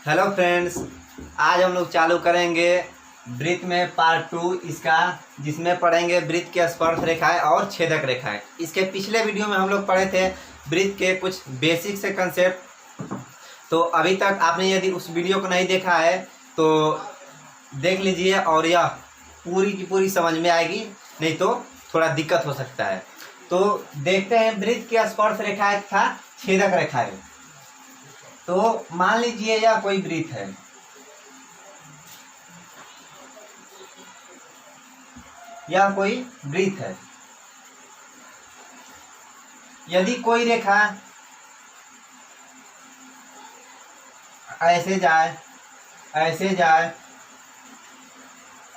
Hello friends, आज हम लोग चालू करेंगे वृत्त में पार्ट 2 इसका, जिसमें पढ़ेंगे वृत्त के स्पर्श रेखाएं और छेदक रेखाएं। इसके पिछले वीडियो में हम लोग पढ़े थे वृत्त के कुछ बेसिक से कंसेप्ट। तो अभी तक आपने यदि उस वीडियो को नहीं देखा है तो देख लीजिए और यह पूरी की पूरी समझ में आएगी, नहीं तो थोड़ा दिक्कत हो सकता है। तो देखते हैं वृत्त की स्पर्श रेखाएं तथा छेदक रेखाएं। तो मान लीजिए यह कोई वृत्त है, यह कोई वृत्त है। यदि कोई रेखा ऐसे जाए, ऐसे जाए,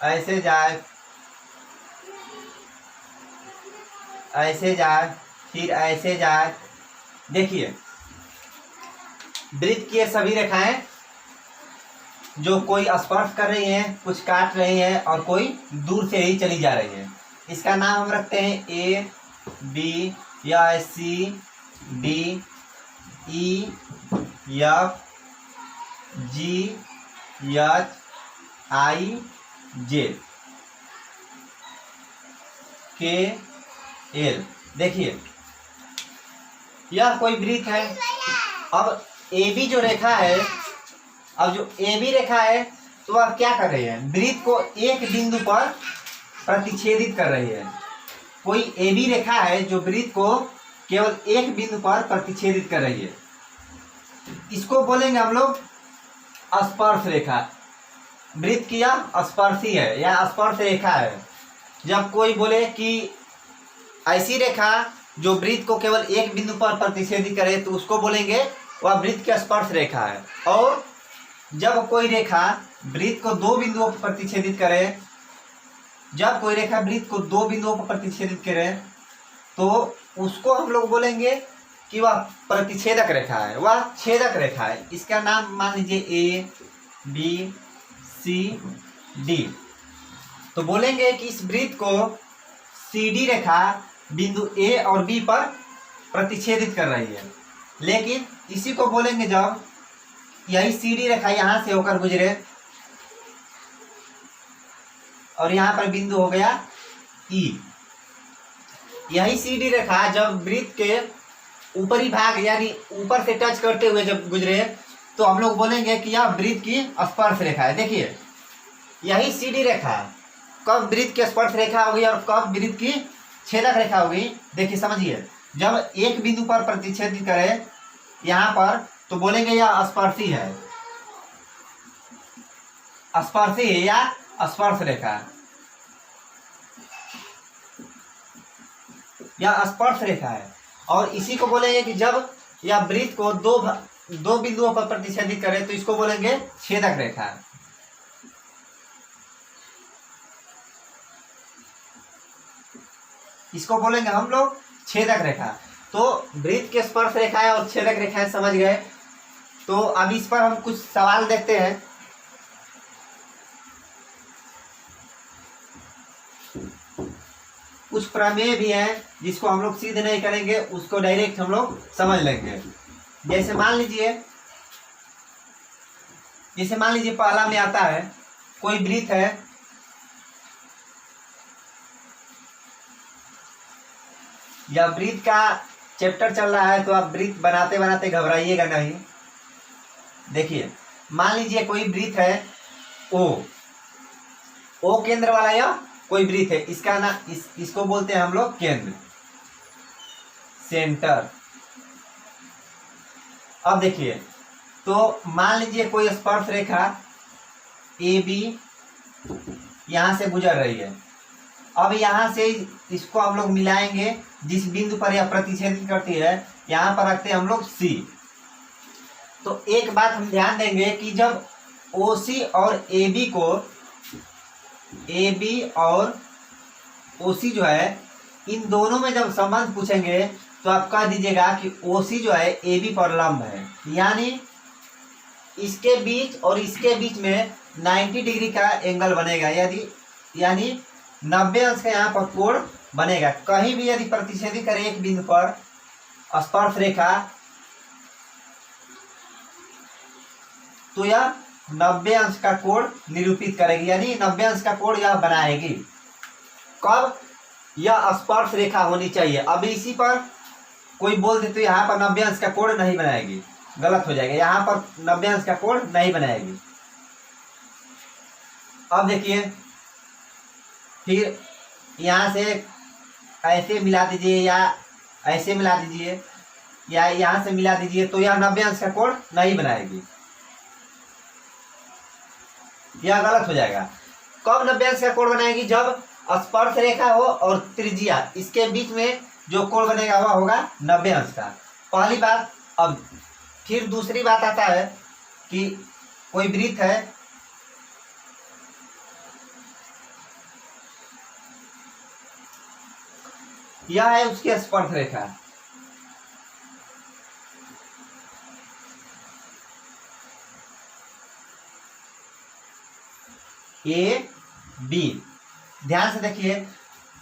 ऐसे जाए, ऐसे जाए, फिर ऐसे जाए, देखिए वृत्त की ये सभी रेखाएं जो कोई स्पर्श कर रही हैं, कुछ काट रही हैं और कोई दूर से ही चली जा रही है। इसका नाम हम रखते हैं ए, बी या सी, डी, ई, एफ, जी, एच, आई, जे, के, एल। देखिए यह कोई वृत्त है। अब ए बी जो रेखा है, अब जो ए बी रेखा है तो वह क्या कर रही है, वृत्त को एक बिंदु पर प्रतिच्छेदित कर रही है। कोई ए बी रेखा है जो वृत्त को केवल एक बिंदु पर प्रतिच्छेदित कर रही है, इसको बोलेंगे हम लोग स्पर्श रेखा। वृत्त की यह स्पर्शी है या स्पर्श रेखा है। जब कोई बोले कि ऐसी रेखा जो वृत्त को केवल एक बिंदु पर प्रतिच्छेदित करे तो उसको बोलेंगे वह वृत्त की स्पर्श रेखा है। और जब कोई रेखा वृत्त को दो बिंदुओं पर प्रतिच्छेदित करे, जब कोई रेखा वृत्त को दो बिंदुओं पर प्रतिच्छेदित करे तो उसको हम लोग बोलेंगे कि वह प्रतिच्छेदक रेखा है, वह छेदक रेखा है। इसका नाम मान लीजिए ए, बी, सी, डी। तो बोलेंगे कि इस वृत्त को सी डी रेखा बिंदु ए और बी पर प्रतिच्छेदित कर रही है। लेकिन इसी को बोलेंगे जब यही सी डी रेखा यहां से होकर गुजरे और यहां पर बिंदु हो गया ई। यही सी डी रेखा जब वृत्त के ऊपरी भाग यानी ऊपर से टच करते हुए जब गुजरे तो हम लोग बोलेंगे कि यह वृत्त की स्पर्श रेखा है। देखिए यही सी डी रेखा कब वृत्त की स्पर्श रेखा होगी और कब वृत्त की छेदक रेखा होगी, देखिए समझिए। जब एक बिंदु पर प्रतिच्छेदित करे यहाँ पर तो बोलेंगे यह स्पर्शी है, स्पर्शी है या स्पर्श रेखा, यह स्पर्श रेखा है। और इसी को बोलेंगे कि जब यह वृत्त को दो बिंदुओं पर प्रतिच्छेदित करे तो इसको बोलेंगे छेदक रेखा। इसको बोलेंगे हम लोग छेदक रेखा। तो वृत्त के स्पर्श रेखाएं और छेदक रेखाएं समझ गए। तो अब इस पर हम कुछ सवाल देखते हैं। कुछ प्रमेय भी हैं जिसको हम लोग सीधे नहीं करेंगे, उसको डायरेक्ट हम लोग समझ लेंगे। जैसे मान लीजिए पहला में आता है कोई वृत्त है, या वृत्त का चैप्टर चल रहा है तो आप वृत्त बनाते बनाते घबराइएगा नहीं। देखिए मान लीजिए कोई वृत्त है ओ केंद्र वाला यह कोई वृत्त है, इसका ना इसको बोलते हैं हम लोग केंद्र, सेंटर। अब देखिए तो मान लीजिए कोई स्पर्श रेखा ए बी यहां से गुजर रही है। अब यहां से इसको हम लोग मिलाएंगे, जिस बिंदु पर यह प्रतिच्छेदित करती है यहां पर रखते हैं हम लोग सी। तो एक बात हम ध्यान देंगे कि जब ओसी और ए बी और ओसी जो है इन दोनों में जब संबंध पूछेंगे तो आप कह दीजिएगा कि ओसी जो है ए बी पर लंब है, यानी इसके बीच और इसके बीच में 90 डिग्री का एंगल बनेगा, यानी 90 अंश का यहाँ पर कोण बनेगा। कहीं भी यदि प्रतिच्छेदित करे एक बिंदु पर स्पर्श रेखा तो यह 90 अंश का कोण निरूपित करेगी, यानी 90 अंश का कोण यह बनाएगी। कब? यह स्पर्श रेखा होनी चाहिए। अब इसी पर कोई बोल दे तो यहाँ पर 90 अंश का कोण नहीं बनाएगी, गलत हो जाएगा, यहाँ पर 90 अंश का कोण नहीं बनाएगी। अब देखिए, फिर यहाँ से ऐसे मिला दीजिए या ऐसे मिला दीजिए या यहाँ से मिला दीजिए, तो यह 90 अंश का कोण नहीं बनाएगी, यह गलत हो जाएगा। कब 90 अंश का कोण बनाएगी? जब स्पर्श रेखा हो और त्रिज्या, इसके बीच में जो कोण बनेगा वह होगा 90 अंश का। पहली बात। अब फिर दूसरी बात आता है कि कोई वृत्त है, यह है उसकी स्पर्श रेखा, ए बी। ध्यान से देखिए,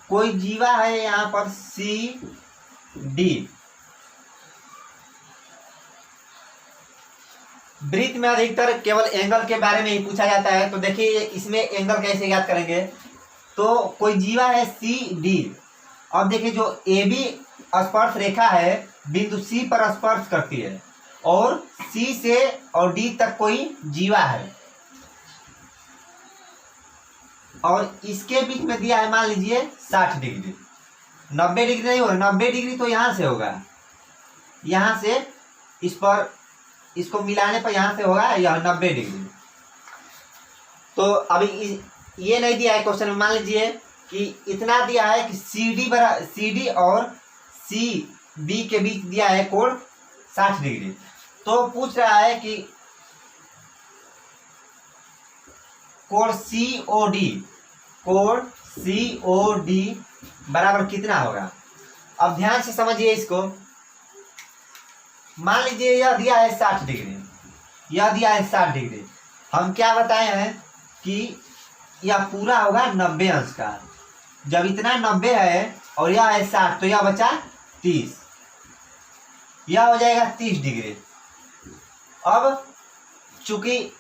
कोई जीवा है यहाँ पर सी डी। वृत्त में अधिकतर केवल एंगल के बारे में ही पूछा जाता है, तो देखिए इसमें एंगल कैसे ज्ञात करेंगे। तो कोई जीवा है सी डी। अब देखिए, जो ए बी स्पर्श रेखा है बिंदु सी पर स्पर्श करती है और सी से और डी तक कोई जीवा है, और इसके बीच में दिया है मान लीजिए 60 डिग्री। 90 डिग्री नहीं होगा, 90 डिग्री तो यहाँ से होगा, यहाँ से इस पर इसको मिलाने पर यहाँ से होगा यह 90 डिग्री। तो अभी ये नहीं दिया है क्वेश्चन में, मान लीजिए कि इतना दिया है कि सी डी और सी बी के बीच दिया है कोण 60 डिग्री। तो पूछ रहा है कि कोण सी ओ डी बराबर कितना होगा। अब ध्यान से समझिए इसको। मान लीजिए यह दिया है 60 डिग्री, यह दिया है 60 डिग्री। हम क्या बताए हैं कि यह पूरा होगा 90 अंश का। जब इतना 90 है और यह है 60, तो यह बचा 30, यह हो जाएगा 30 डिग्री। अब चूंकि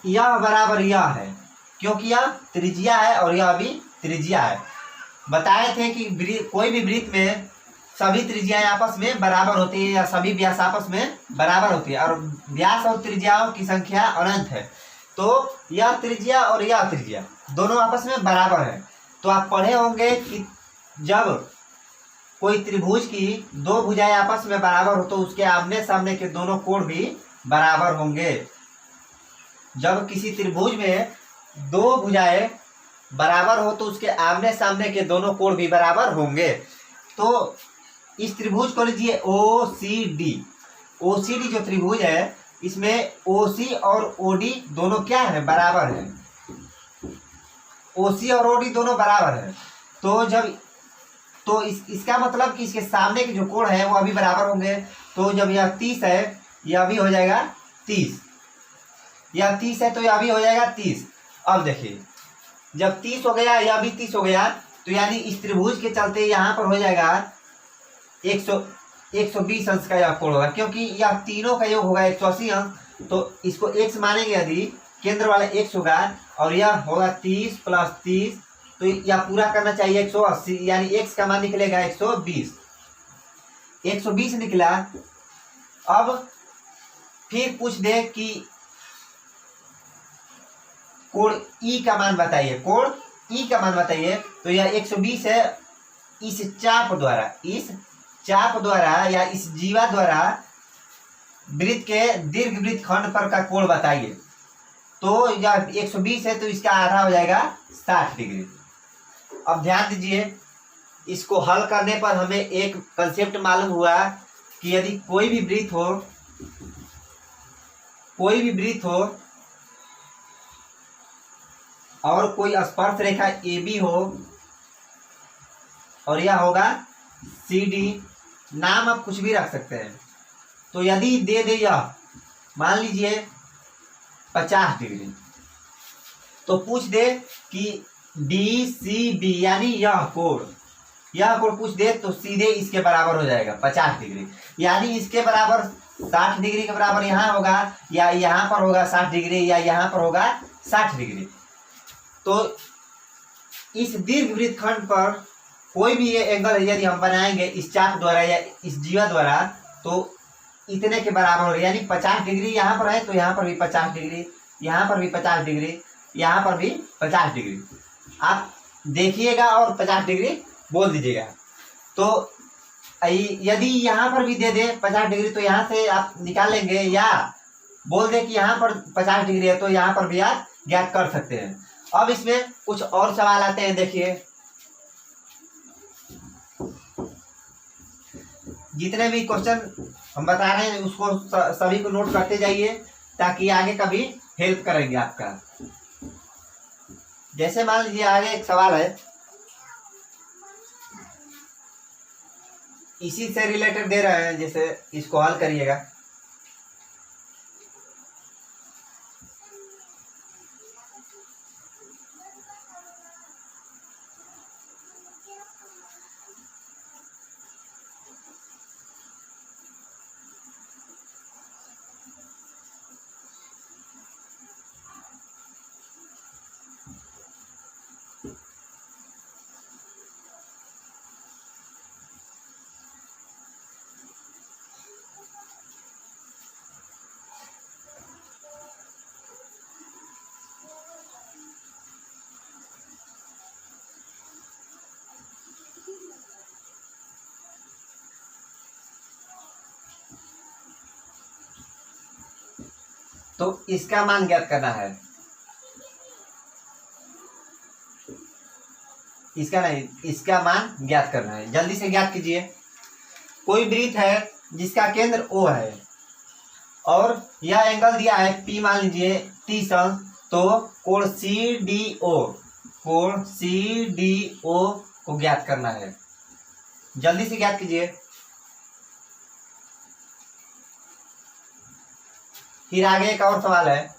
यह बराबर यह है, क्योंकि यह त्रिज्या है और यह भी त्रिज्या है। बताए थे कि कोई भी वृत्त में सभी त्रिज्याएं आपस में बराबर होती है या सभी व्यास आपस में बराबर होती है, और व्यास और त्रिज्याओं की संख्या अनंत है। तो यह त्रिज्या और यह त्रिज्या दोनों आपस में बराबर है। तो आप पढ़े होंगे कि जब कोई त्रिभुज की दो भुजाएं आपस में बराबर हो तो उसके आमने सामने के दोनों कोण भी बराबर होंगे। जब किसी त्रिभुज में दो भुजाएं बराबर हो तो उसके आमने सामने के दोनों कोण भी बराबर होंगे। तो इस त्रिभुज को लीजिए ओ सी डी। ओ सी डी जो त्रिभुज है, इसमें ओ सी और ओ डी दोनों क्या है? बराबर है। ओ सी और ओ डी दोनों बराबर है। तो इसका मतलब कि इसके सामने के जो कोण है वो अभी बराबर होंगे। तो जब यह 30 है, यह भी हो जाएगा 30, यह 30 है तो यह भी हो जाएगा 30। अब देखिए, जब 30 हो गया, यह भी 30 हो गया, तो यानी इस त्रिभुज के चलते यहाँ पर हो जाएगा 120 अंश का यह कोण होगा, क्योंकि यह तीनों का योग होगा 180 अंश। तो इसको x मानेंगे यदि, केंद्र वाला x होगा और यह होगा 30 प्लस 30, तो यह पूरा करना चाहिए 180, यानी x का मान निकलेगा 120। 120 निकला। अब फिर पूछ दे कि कोण E का मान बताइए, कोण E का मान बताइए। तो यह 120 है। इस चाप द्वारा या इस जीवा द्वारा वृत्त के दीर्घ वृत्त खंड पर का कोण बताइए। तो यह 120 है तो इसका आधा हो जाएगा 60 डिग्री। अब ध्यान दीजिए, इसको हल करने पर हमें एक कंसेप्ट मालूम हुआ कि यदि कोई भी वृत्त हो और कोई स्पर्श रेखा AB हो और यह होगा CD, नाम आप कुछ भी रख सकते हैं। तो यदि दे यह मान लीजिए 50 डिग्री, तो पूछ दे कि DCB यानी यह कोण पूछ दे, तो सीधे इसके बराबर हो जाएगा 50 डिग्री, यानी इसके बराबर 60 डिग्री के बराबर यहाँ होगा, या यहाँ पर होगा 60 डिग्री, या यहाँ पर होगा 60 डिग्री। तो इस दीर्घ वृत्तखंड पर कोई भी ये एंगल यदि हम बनाएंगे इस चाप द्वारा या इस जीवा द्वारा, तो इतने के बराबर होगा। यानी 50 डिग्री यहाँ पर है तो यहाँ पर भी 50 डिग्री, यहाँ पर भी 50 डिग्री, यहाँ पर भी 50 डिग्री। आप देखिएगा और 50 डिग्री बोल दीजिएगा। तो यदि यहाँ पर भी दे दे 50 डिग्री तो यहाँ से आप निकाल लेंगे, या बोल दे कि यहाँ पर 50 डिग्री है तो यहाँ पर भी आप ज्ञात कर सकते हैं। अब इसमें कुछ और सवाल आते हैं। देखिए, जितने भी क्वेश्चन हम बता रहे हैं उसको सभी को नोट करते जाइए, ताकि आगे कभी हेल्प करेंगे आपका। जैसे मान लीजिए आगे एक सवाल है, इसी से रिलेटेड दे रहे हैं, जैसे इसको हल करिएगा। तो इसका मान ज्ञात करना है, इसका नहीं, इसका मान ज्ञात करना है। जल्दी से ज्ञात कीजिए। कोई वृत्त है जिसका केंद्र O है और यह एंगल दिया है P, मान लीजिए 30 अंश, तो कोण CDO को ज्ञात करना है। जल्दी से ज्ञात कीजिए। फिर आगे एक और सवाल है,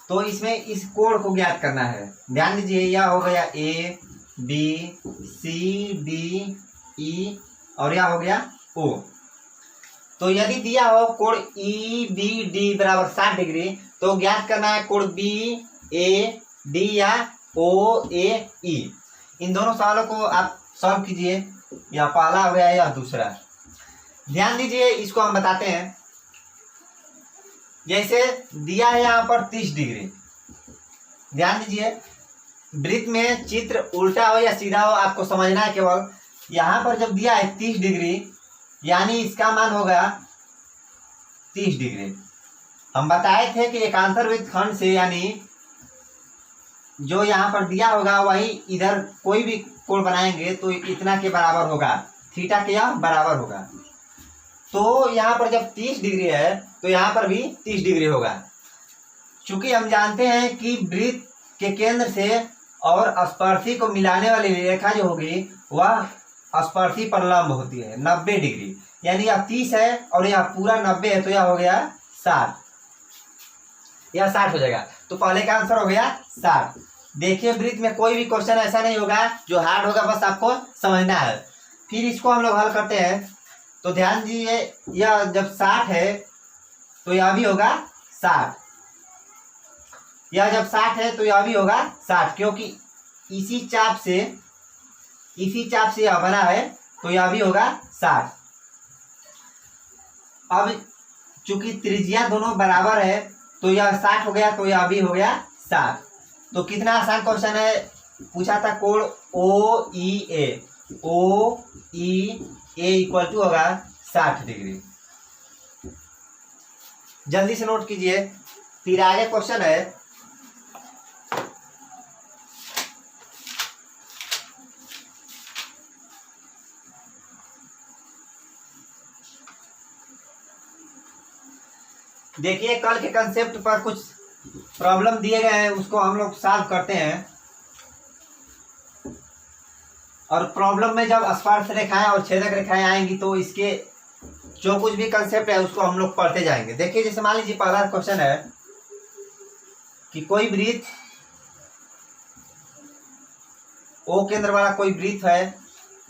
तो इसमें इस कोण को ज्ञात करना है। ध्यान दीजिए, यह हो गया A, B, C, D, E और यह हो गया O। तो यदि दिया हो कोण EBD बराबर 60 डिग्री, तो ज्ञात करना है कोण BAD या OAE। इन दोनों सवालों को आप सॉल्व कीजिए। यह पहला हो गया, यह दूसरा। ध्यान दीजिए, इसको हम बताते हैं। जैसे दिया है यहाँ पर 30 डिग्री। ध्यान दीजिए, वृत्त में चित्र उल्टा हो या सीधा हो आपको समझना है केवल। यहाँ पर जब दिया है 30 डिग्री, यानी इसका मान होगा 30 डिग्री। हम बताए थे कि एकांतर वृत्तखंड से, यानी जो यहाँ पर दिया होगा वही इधर कोई भी कोण बनाएंगे तो इतना के बराबर होगा, थीटा के यह बराबर होगा। तो यहाँ पर जब 30 डिग्री है तो यहाँ पर भी 30 डिग्री होगा। चूंकि हम जानते हैं कि वृत्त के केंद्र से और स्पर्शी को मिलाने वाली रेखा जो होगी वह स्पर्शी पर लंब होती है 90 डिग्री। यानी यह 30 है और यह पूरा 90 है, तो यह हो गया 60। यह 60 हो जाएगा। तो पहले का आंसर हो गया 60। देखिए, वृत्त में कोई भी क्वेश्चन ऐसा नहीं होगा जो हार्ड होगा, बस आपको समझना है। फिर इसको हम लोग हल करते हैं। तो ध्यान दीजिए, यह जब 60 है तो यह भी होगा 60। यह जब 60 है तो यह भी होगा 60, क्योंकि इसी चाप से यह बना है, तो यह भी होगा 60। अब चूंकि त्रिज्या दोनों बराबर है तो यह 60 हो गया, तो यह भी हो गया 60। तो कितना आसान क्वेश्चन है। पूछा था कोण OEA इक्वल टू होगा 60 डिग्री। जल्दी से नोट कीजिए। फिर आगे क्वेश्चन है, देखिए कल के कंसेप्ट पर कुछ प्रॉब्लम दिए गए हैं, उसको हम लोग सॉल्व करते हैं। और प्रॉब्लम में जब स्पर्श रेखाएं और छेदक रेखाएं आएंगी तो इसके जो कुछ भी कंसेप्ट है उसको हम लोग पढ़ते जाएंगे। देखिए जैसे मान लीजिए पहला क्वेश्चन है कि कोई वृत्त ओ केंद्र वाला कोई वृत्त है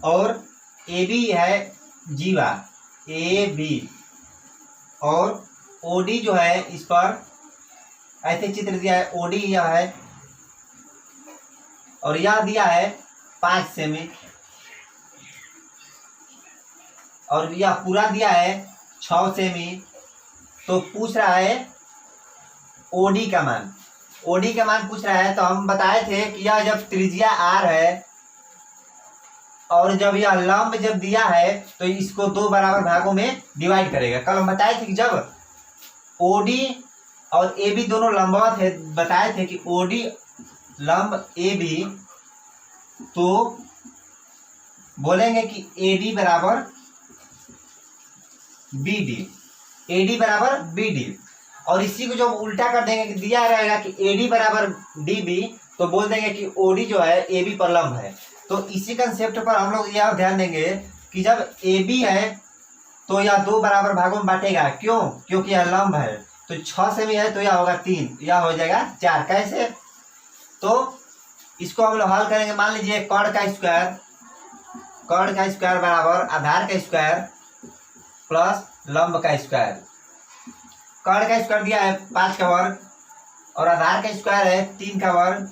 और ए बी है जीवा, ए बी, और ओडी जो है इस पर ऐसे चित्र दिया है, ओडी यह है और यह दिया है 5 सेमी, और यह पूरा दिया है 6 सेमी। तो पूछ रहा है ओडी का मान, ओडी का मान पूछ रहा है। तो हम बताए थे कि यह जब त्रिज्या आर है और जब यह लंब जब दिया है तो इसको 2 बराबर भागों में डिवाइड करेगा। कल हम बताए थे कि जब ओडी और ए बी दोनों लंबवत है, बताए थे कि ओडी लंब ए बी, तो बोलेंगे कि एडी बराबर बी डी, एडी बराबर बी डी। और इसी को जब उल्टा कर देंगे कि दिया रहेगा कि एडी बराबर डी बी, तो बोल देंगे कि ओडी जो है ए बी पर लंब है। तो इसी कंसेप्ट पर हम लोग यह ध्यान देंगे कि जब ए बी है तो यह 2 बराबर भागों में बांटेगा। क्यों? क्योंकि यह लंब है। तो 6 सेमी है तो यह होगा 3, यह हो जाएगा 4। कैसे? तो इसको हम लोग हल करेंगे। मान लीजिए कर्ण का स्क्वायर बराबर आधार का स्क्वायर प्लस लंब का स्क्वायर। कर्ण का स्क्वायर दिया है 5 का वर्ग और आधार का स्क्वायर है 3 का वर्ग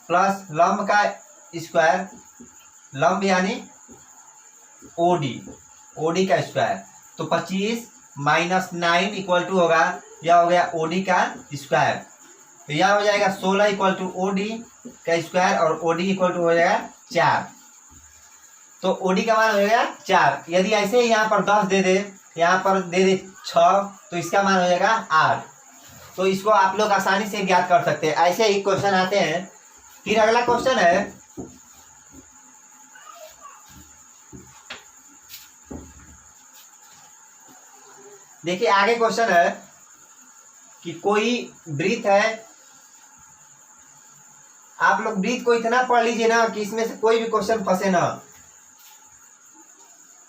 प्लस लंब का स्क्वायर, लंब यानी ओडी, ओडी का स्क्वायर। तो 25 - 9 इक्वल टू होगा, यह हो गया ओडी का स्क्वायर। तो यह हो जाएगा 16 इक्वल टू ओडी का स्क्वायर और ओडी इक्वल टू हो जाएगा 4। तो ओडी का मान हो जाएगा 4। यदि ऐसे ही यहाँ पर 10 दे दे, यहाँ पर दे दे 6, तो इसका मान हो जाएगा 8। तो इसको आप लोग आसानी से ज्ञात कर सकते हैं। ऐसे ही क्वेश्चन आते हैं। फिर अगला क्वेश्चन है, देखिए आगे क्वेश्चन है कि कोई वृत्त है। आप लोग वृत्त को इतना पढ़ लीजिए ना कि इसमें से कोई भी क्वेश्चन फंसे ना।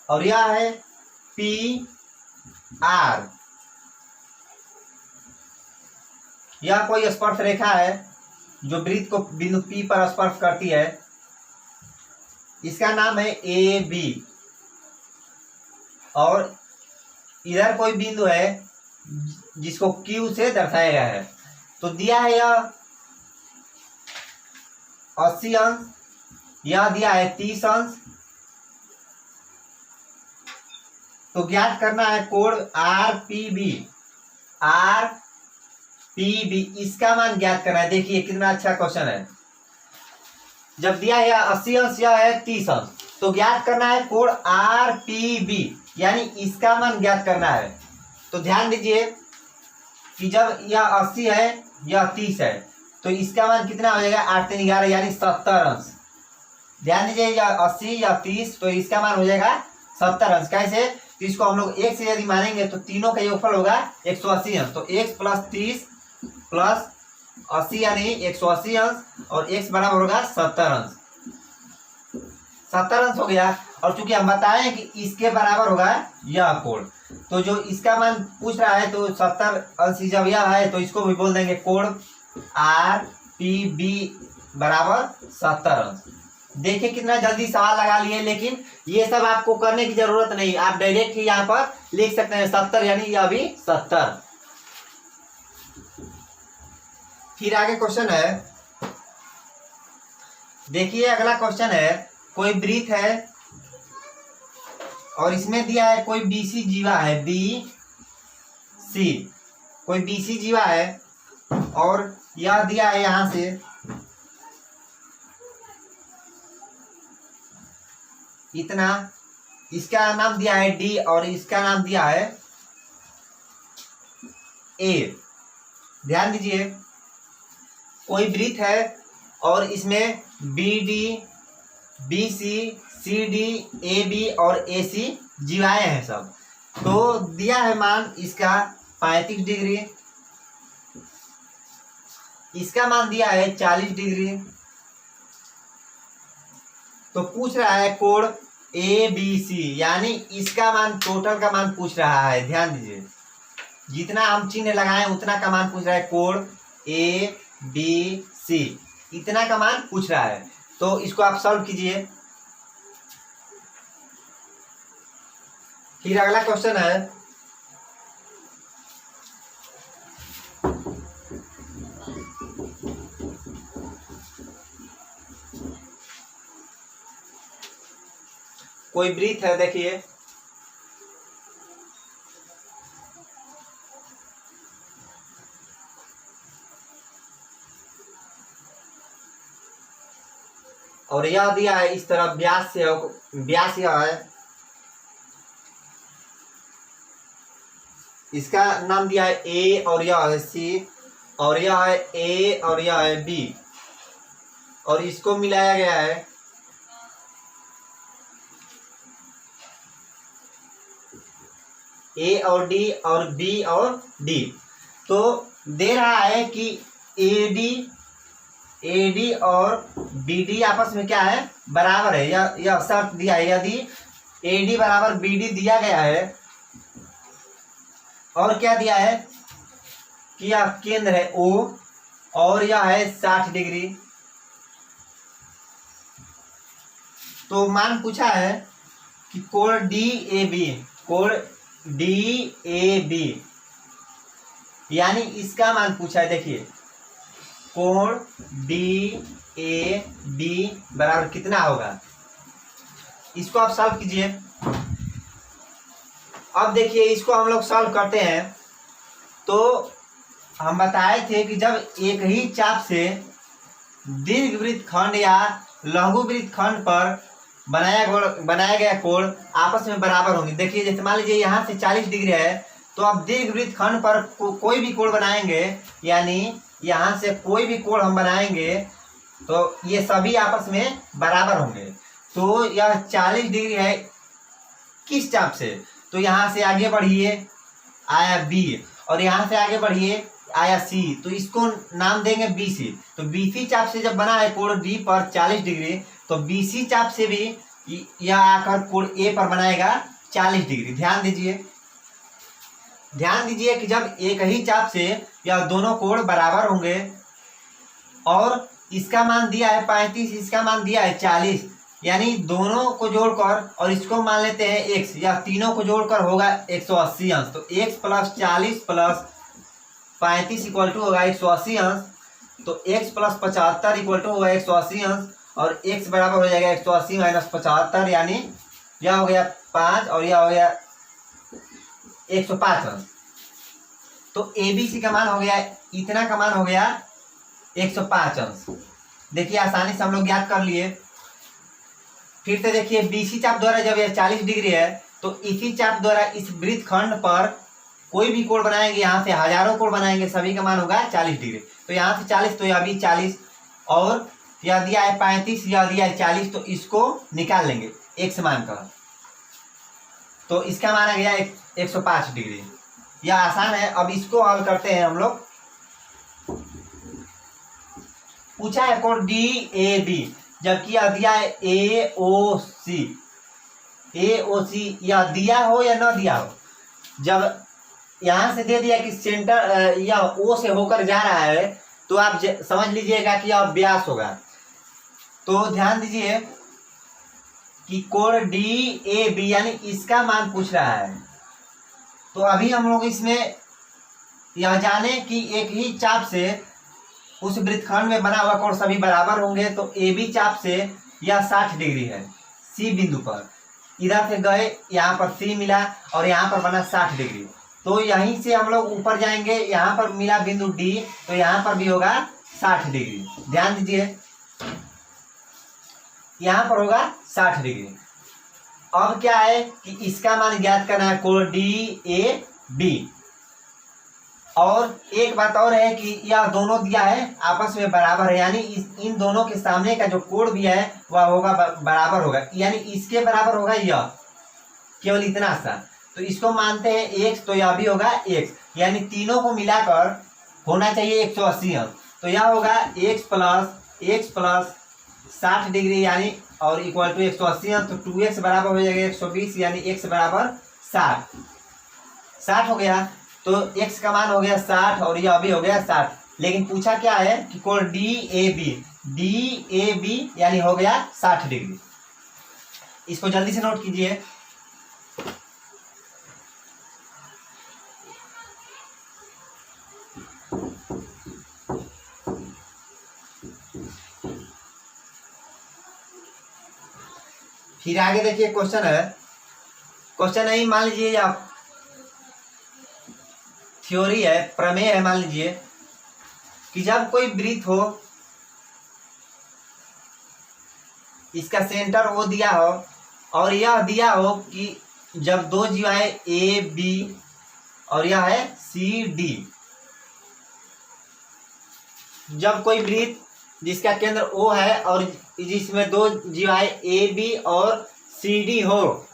और यह है पी आर, यह कोई स्पर्श रेखा है जो वृत्त को बिंदु पी पर स्पर्श करती है। इसका नाम है ए बी, और इधर कोई बिंदु है जिसको क्यू से दर्शाया गया है। तो दिया है यह 80 अंश, यह दिया है 30 अंश। तो ज्ञात करना है कोण R P B, R P B, इसका मान ज्ञात करना है। देखिए कितना अच्छा क्वेश्चन है। जब दिया है 80 अंश, यह है 30 अंश, तो ज्ञात करना है कोण आर पी बी, यानी इसका मान ज्ञात करना है। तो ध्यान दीजिए कि जब यह 80 है, यह 30 है, तो इसका मान कितना हो जाएगा? 8 3 11, यानी 70 अंश। ध्यान दीजिए यह 80 या 30, तो इसका मान हो जाएगा 70 अंश। कैसे? तो इसको हम लोग 1 से यदि मानेंगे तो तीनों का योगफल होगा 180 अंश। तो x + 30 + 80 यानी 180 अंश, और x बराबर होगा 70 अंश। 70 अंश हो गया। और चूंकि हम बताएं कि इसके बराबर होगा यह कोण, तो जो इसका मान पूछ रहा है तो 70 अंश जब यह है तो इसको भी बोल देंगे कोण आर पी बी बराबर 70 अंश। देखिए कितना जल्दी सवाल लगा लिए, लेकिन ये सब आपको करने की जरूरत नहीं, आप डायरेक्ट ही यहाँ पर लिख सकते हैं 70, यानी यह भी 70। फिर आगे क्वेश्चन है, देखिए अगला क्वेश्चन है, कोई वृत्त है और इसमें दिया है कोई बीसी जीवा है, बी सी, कोई बीसी जीवा है और यह दिया है यहां से इतना, इसका नाम दिया है डी और इसका नाम दिया है ए। ध्यान दीजिए, कोई वृत्त है और इसमें B D, B C, C D, A B और ए सी जीवाएँ हैं सब। तो दिया है मान इसका 35 डिग्री, इसका मान दिया है 40 डिग्री। तो पूछ रहा है कोण ए बी सी, यानी इसका मान, टोटल का मान पूछ रहा है। ध्यान दीजिए, जितना हम चिन्ह लगाए उतना का मान पूछ रहा है। कोण ए बी सी इतना का मान पूछ रहा है। तो इसको आप सॉल्व कीजिए। फिर अगला क्वेश्चन है, कोई वृत्त है, देखिए और यह दिया है इस तरफ व्यास से, व्यास यह है, इसका नाम दिया है ए और यह है सी, और यह है ए और यह है बी, और इसको मिलाया गया है ए और डी और बी और डी। तो दे रहा है कि ए डी और बी डी आपस में क्या है, बराबर है। यह शर्त दिया है, यदि ए डी बराबर बी डी दिया गया है, और क्या दिया है कि यह केंद्र है ओ और यह है 60 डिग्री। तो मान पूछा है कि कोण डी ए बी, कोण डी ए बी, यानी इसका मान पूछा है। देखिए कोण डी ए बी बराबर कितना होगा, इसको आप सॉल्व कीजिए। अब देखिए इसको हम लोग सॉल्व करते हैं। तो हम बताए थे कि जब एक ही चाप से दीर्घवृत्त खंड या लघु वृत्त खंड पर बनाया गया कोण आपस में बराबर होंगे। देखिए जैसे मान लीजिए यहाँ से 40 डिग्री है, तो अब दीर्घवृत्त खंड पर कोई भी कोण बनाएंगे, यानी यहाँ से कोई भी कोण हम बनाएंगे तो ये सभी आपस में बराबर होंगे। तो यह 40 डिग्री है किस चाप से, तो यहाँ से आगे बढ़िए आया बी, और यहाँ से आगे बढ़िए आया सी, तो इसको नाम देंगे बी सी। तो बी सी चाप से जब बना है कोण डी पर 40 डिग्री, तो बी सी चाप से भी यह आकर कोण ए पर बनाएगा 40 डिग्री। ध्यान दीजिए कि जब एक ही चाप से यह दोनों कोण बराबर होंगे, और इसका मान दिया है 35, इसका मान दिया है 40, यानी दोनों को जोड़कर, और इसको मान लेते हैं x, या तीनों को जोड़कर होगा 180 अंश। तो x plus 40 plus 35 equal to होगा 180 अंश। तो x प्लस 75 इक्वल टू होगा 180 अंश, और x बराबर हो जाएगा 180 माइनस 75, यानी यह हो गया 5 और यह हो गया 105 अंश। तो ए बी सी का मान हो गया, इतना का मान हो गया 105 अंश। देखिए आसानी से हम लोग ज्ञात कर लिए। फिर से देखिए बी सी चाप द्वारा जब यह 40 डिग्री है, तो इसी चाप द्वारा इस वृत्त खंड पर कोई भी कोण बनाएंगे, यहाँ से हजारों कोण बनाएंगे, सभी का मान होगा 40 डिग्री। तो यहाँ से 40, तो यह भी 40, और यह दिया है 35, यह दिया है 40, तो इसको निकाल लेंगे x मान का। तो इसका मान आ गया 105 डिग्री। यह आसान है। अब इसको हल करते हैं हम लोग। पूछा है कोण डी ए बी, जबकि यह दिया है ए ओ सी। यह दिया हो या न दिया हो, जब यहाँ से दे दिया कि सेंटर या ओ से होकर जा रहा है, तो आप समझ लीजिएगा कि यह व्यास होगा। तो ध्यान दीजिए कि कोण डी ए बी, यानी इसका मान पूछ रहा है। तो अभी हम लोग इसमें यह जाने कि एक ही चाप से उस वृत्तखंड में बना हुआ कोण सभी बराबर होंगे। तो ए बी चाप से यह 60 डिग्री है सी बिंदु पर, इधर से गए यहाँ पर सी मिला और यहाँ पर बना 60 डिग्री। तो यहीं से हम लोग ऊपर जाएंगे, यहाँ पर मिला बिंदु डी, तो यहाँ पर भी होगा 60 डिग्री। ध्यान दीजिए यहाँ पर होगा 60 डिग्री। अब क्या है कि इसका मान ज्ञात करना है कोण डी ए बी, और एक बात और है कि यह दोनों दिया है आपस में बराबर है, यानी इन दोनों के सामने का जो कोण भी है वह होगा बराबर होगा, यानी इसके बराबर होगा यह, केवल इतना सा। तो इसको मानते हैं x, तो यह भी होगा x, यानी तीनों को मिलाकर होना चाहिए 180 अंश। तो यह होगा x प्लस 60 डिग्री यानी और इक्वल टू 180 अंश। तो 2x बराबर हो जाएगा 120, यानी x बराबर 60 हो गया। तो x का मान हो गया 60 और यह भी हो गया 60। लेकिन पूछा क्या है कि कोण DAB यानी हो गया 60 डिग्री। इसको जल्दी से नोट कीजिए। फिर आगे देखिए क्वेश्चन है, क्वेश्चन नहीं मान लीजिए आप थ्योरी है, प्रमेय है। मान लीजिए कि जब कोई वृत्त हो, इसका सेंटर ओ दिया हो और यह दिया हो कि जब दो जीवाएं ए बी और यह है सी डी, जब कोई वृत्त जिसका केंद्र ओ है और जिसमें दो जीवाएं ए बी और सी डी हो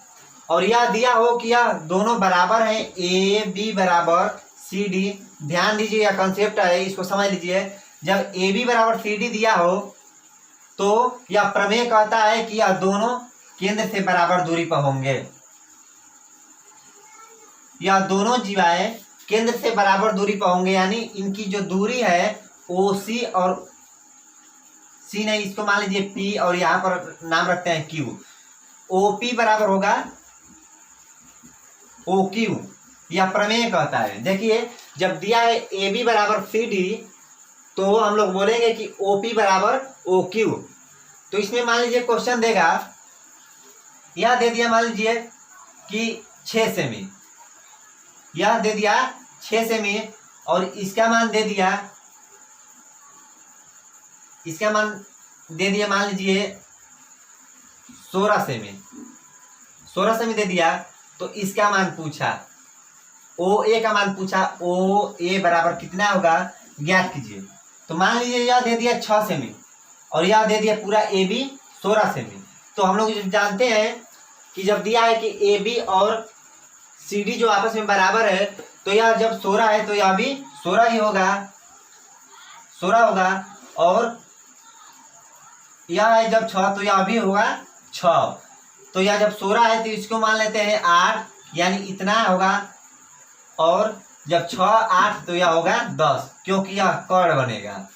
और यह दिया हो कि यह दोनों बराबर हैं, ए बी बराबर सी डी। ध्यान दीजिए, यह कंसेप्ट है, इसको समझ लीजिए। जब ए बी बराबर सी डी दिया हो तो यह प्रमेय कहता है कि यह दोनों केंद्र से बराबर दूरी पर होंगे, यह दोनों जीवाएं केंद्र से बराबर दूरी पर होंगे, यानी इनकी जो दूरी है ओ सी और सी नहीं, इसको मान लीजिए पी और यहाँ पर नाम रखते हैं क्यू। ओ पी बराबर होगा ओ क्यू, यह प्रमेय कहता है। देखिए जब दिया है ए बी बराबर सी डी तो हम लोग बोलेंगे कि ओ पी बराबर ओ क्यू। तो इसमें मान लीजिए क्वेश्चन देगा, यह दे दिया मान लीजिए कि 6 सेमी, यह दे दिया 6 सेमी और इसका मान दे दिया, इसका मान दे दिया मान लीजिए 16 सेमी दे दिया। तो इसका मान पूछा, ओ ए का मान पूछा, ओ ए बराबर कितना होगा ज्ञात कीजिए। तो मान लीजिए यह दे दिया 6 सेमी और यह दे दिया पूरा ए बी 16 सेमी। तो हम लोग जानते हैं कि जब दिया है कि ए बी और सी डी जो आपस में बराबर है तो यह जब 16 है तो यह भी 16 ही होगा, 16 होगा। और यह है जब 6 तो यह भी होगा 6। तो यह जब 16 है तो इसको मान लेते हैं 8, यानी इतना होगा। और जब 6 8 तो यह होगा 10, क्योंकि यह कर्ण बनेगा।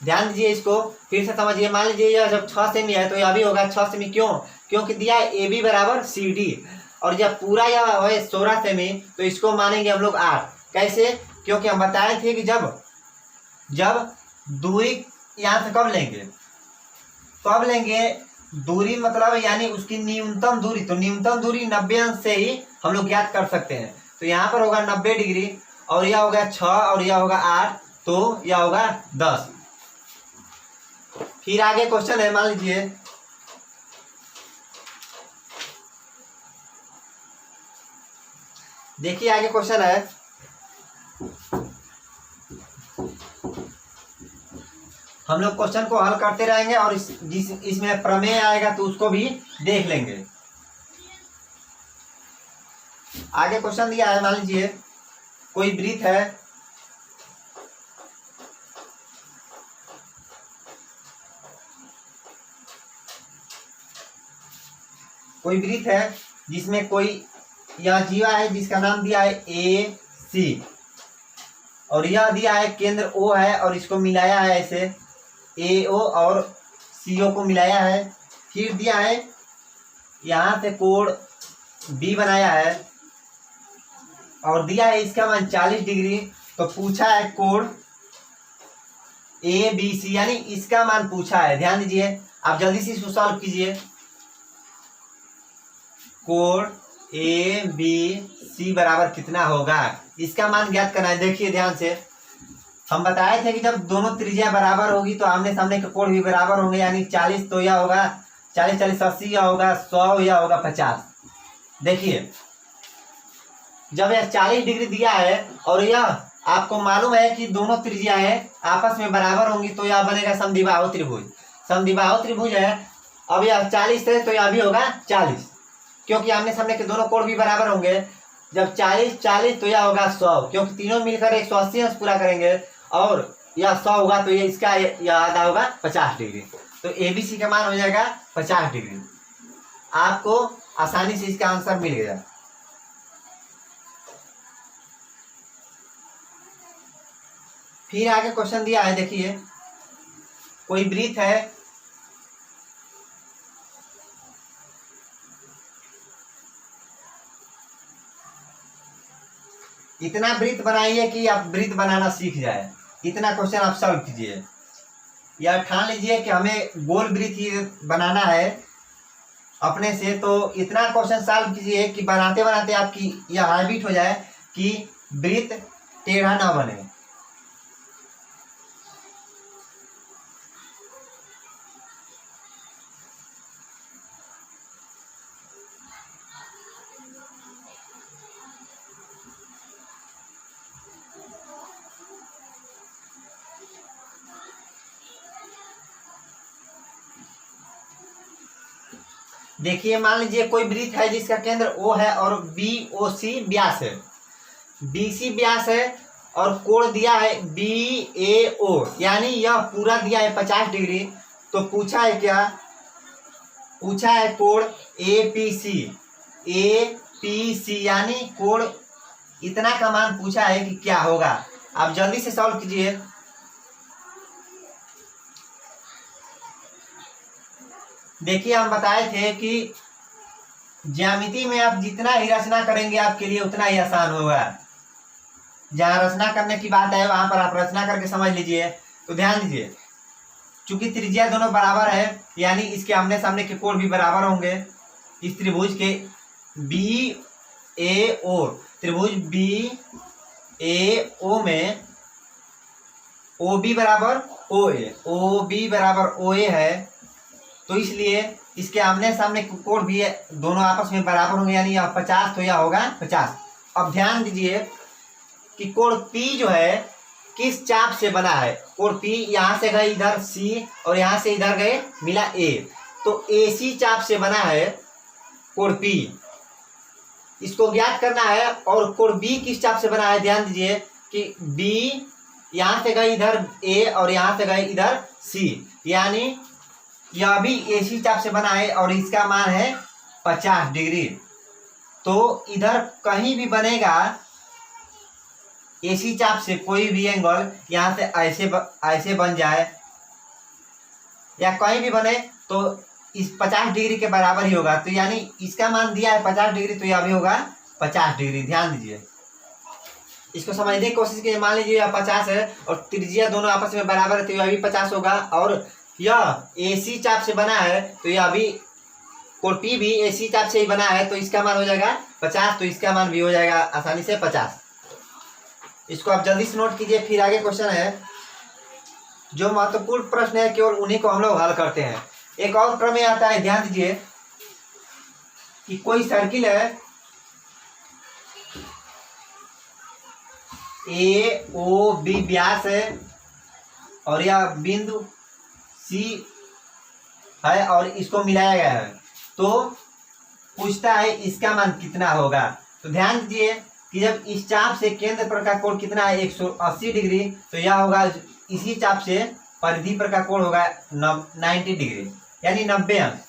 ध्यान दीजिए, इसको फिर से समझिए। मान लीजिए यह जब 6 सेमी है तो यह भी होगा 6 सेमी, क्यों? क्योंकि दिया है ए बी बराबर सी डी और जब पूरा यह है 16 सेमी तो इसको मानेंगे हम लोग 8। कैसे? क्योंकि हम बताए थे कि जब दूरी यहाँ से कब लेंगे दूरी, मतलब यानी उसकी न्यूनतम दूरी। तो न्यूनतम दूरी 90 अंश से ही हम लोग ज्ञात कर सकते हैं। तो यहाँ पर होगा 90 डिग्री और यह होगा 6 और यह होगा 8, तो यह होगा 10। फिर आगे क्वेश्चन है, मान लीजिए देखिए आगे क्वेश्चन है, हम लोग क्वेश्चन को हल करते रहेंगे और इसमें प्रमेय आएगा तो उसको भी देख लेंगे। आगे क्वेश्चन दिया है, मान लीजिए कोई वृत्त है, जिसमें कोई यह जीवा है जिसका नाम दिया है ए सी और यह दिया है केंद्र ओ है और इसको मिलाया है ऐसे ए ओ और सी ओ को मिलाया है। फिर दिया है यहाँ से कोण बी बनाया है और दिया है इसका मान 40 डिग्री। तो पूछा है कोण ए बी सी, यानी इसका मान पूछा है। ध्यान दीजिए, आप जल्दी से इसको सॉल्व कीजिए। कोण ए बी सी बराबर कितना होगा, इसका मान ज्ञात करना है। देखिए ध्यान से, हम बताए थे कि जब दोनों त्रिज्या बराबर होगी तो आमने सामने के कोण भी बराबर होंगे, यानी 40 तो यह होगा 40 40 80, यह होगा 100, यह होगा 50। देखिए जब यह 40 डिग्री दिया है और यह आपको मालूम है कि दोनों त्रिज्याएं आपस में बराबर होंगी तो यह बनेगा समद्विबाहु त्रिभुज। समद्विबाहु त्रिभुज है। अब यह 40 है तो यह भी होगा 40, क्योंकि आमने सामने के दोनों कोण भी बराबर होंगे। जब 40 40 तो यह होगा 100, क्योंकि तीनों मिलकर 180 अंश पूरा करेंगे और यह 100 होगा तो ये इसका यह आधा होगा 50 डिग्री। तो ABC का मान हो जाएगा 50 डिग्री। आपको आसानी से इसका आंसर मिल गया। फिर आगे क्वेश्चन दिया है, देखिए कोई वृत्त है, इतना वृत्त बनाइए कि आप वृत्त बनाना सीख जाए। इतना क्वेश्चन आप सॉल्व कीजिए, या ठान लीजिए कि हमें गोल वृत्त ही बनाना है अपने से। तो इतना क्वेश्चन सॉल्व कीजिए कि बनाते बनाते आपकी यह हैबिट हो जाए कि वृत्त टेढ़ा ना बने। देखिए मान लीजिए कोई वृत्त है जिसका केंद्र O है और BOC व्यास है, BC व्यास है और कोण दिया है BAO, यानी यह पूरा दिया है 50 डिग्री। तो पूछा है क्या, पूछा है कोण APC यानी कोण इतना का मान पूछा है कि क्या होगा। आप जल्दी से सॉल्व कीजिए। देखिए हम बताए थे कि ज्यामिति में आप जितना ही रचना करेंगे आपके लिए उतना ही आसान होगा। जहाँ रचना करने की बात है वहां पर आप रचना करके समझ लीजिए। तो ध्यान दीजिए, चूंकि त्रिज्या दोनों बराबर है यानी इसके आमने सामने के कोण भी बराबर होंगे। इस त्रिभुज के BAO, त्रिभुज BAO में OB बराबर OA, OB बराबर OA है। तो इसलिए इसके आमने सामने कोण भी है, दोनों आपस में बराबर होंगे, यानी यह 50 तो यह होगा 50। अब ध्यान दीजिए कि कोण P जो है किस चाप से बना है। कोण P यहाँ से गए इधर C और यहाँ से इधर गए मिला A, तो AC चाप से बना है कोण P। इसको ज्ञात करना है। और कोण B किस चाप से बना है, ध्यान दीजिए कि B यहाँ से गए इधर A और यहाँ से गए इधर C, यानी यह भी AC चाप से बना है और इसका मान है 50 डिग्री। तो इधर कहीं भी बनेगा AC चाप से कोई भी एंगल, यहाँ से ऐसे बन जाए या कहीं भी बने तो इस 50 डिग्री के बराबर ही होगा। तो यानी इसका मान दिया है 50 डिग्री तो यह भी होगा 50 डिग्री। ध्यान दीजिए, इसको समझने की कोशिश कीजिए। मान लीजिए यह 50 है और त्रिज्या दोनों आपस में बराबर है तो यह भी 50 होगा। और यह AC चाप से बना है तो यह भी कोण P भी AC चाप से ही बना है तो इसका मान हो जाएगा 50, तो इसका मान भी हो जाएगा आसानी से 50। इसको आप जल्दी से नोट कीजिए। फिर आगे क्वेश्चन है, जो महत्वपूर्ण प्रश्न है केवल उन्हीं को हम लोग हल करते हैं। एक और प्रमेय आता है, ध्यान दीजिए कि कोई सर्किल है AOB व्यास है और यह बिंदु C है और इसको मिलाया गया है। तो पूछता है इसका मान कितना होगा। तो ध्यान दीजिए कि जब इस चाप से केंद्र पर का कोण कितना है 180 डिग्री, तो यह होगा इसी चाप से परिधि पर का कोण होगा 90 डिग्री यानी 90 अंश।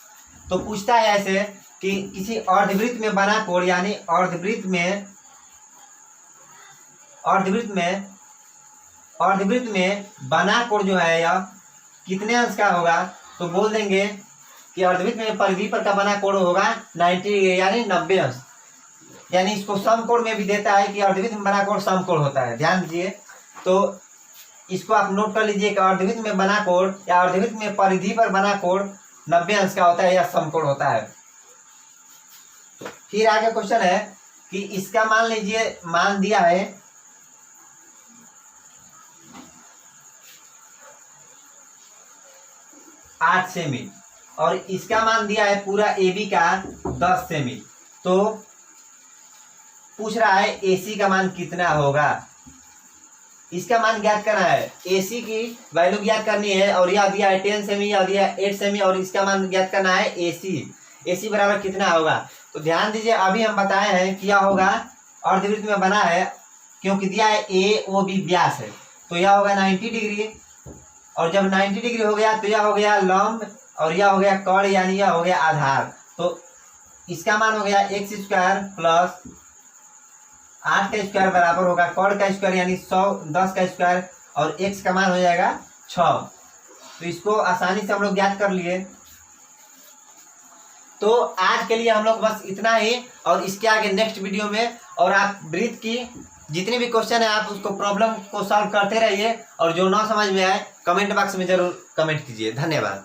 तो पूछता है ऐसे कि किसी अर्धवृत्त में बना कोण, यानी अर्धवृत्त में बना कोण जो है यह कितने अंश का होगा। तो बोल देंगे कि अर्धवृत्त में परिधि पर का बना कोण होगा 90 डिग्री यानी 90 अंश। यानी इसको समकोण में भी देता है कि अर्धवृत्त में बना कोण समकोण होता है। ध्यान दीजिए, तो इसको आप नोट कर लीजिए कि अर्धवृत्त में बना कोण या अर्धवृत्त में परिधि पर बना कोण 90 अंश का होता है या समकोण होता है। फिर आगे क्वेश्चन है कि इसका मान लीजिए, मान दिया है 8 सेमी और इसका मान दिया है पूरा AB का 10 सेमी। तो पूछ रहा है AC का मान कितना होगा। इसका मान ज्ञात करना है, AC की वैल्यू ज्ञात करनी है, और यह दिया है 10 सेमी, यह दिया है 8 सेमी, और इसका मान ज्ञात करना है AC बराबर कितना होगा। तो ध्यान दीजिए, अभी हम बताए हैं क्या होगा, अर्धवृत्त में बना है, क्योंकि दिया है AOB व्यास है, तो यह होगा 90 डिग्री, और जब 90 डिग्री हो गया तो यह हो गया लंब, और यह हो गया कर्ण, यानी यह हो गया आधार। तो इसका मान हो गया x स्क्वायर प्लस 8 का स्क्वायर बराबर होगा कर्ण का स्क्वायर यानी 10 का स्क्वायर, और x का मान हो जाएगा 6। तो इसको आसानी से हम लोग ज्ञात कर लिए। तो आज के लिए हम लोग बस इतना ही, और इसके आगे नेक्स्ट वीडियो में, और आप वृत्त की जितनी भी क्वेश्चन है आप उसको प्रॉब्लम को सॉल्व करते रहिए, और जो ना समझ में आए कमेंट बॉक्स में जरूर कमेंट कीजिए। धन्यवाद।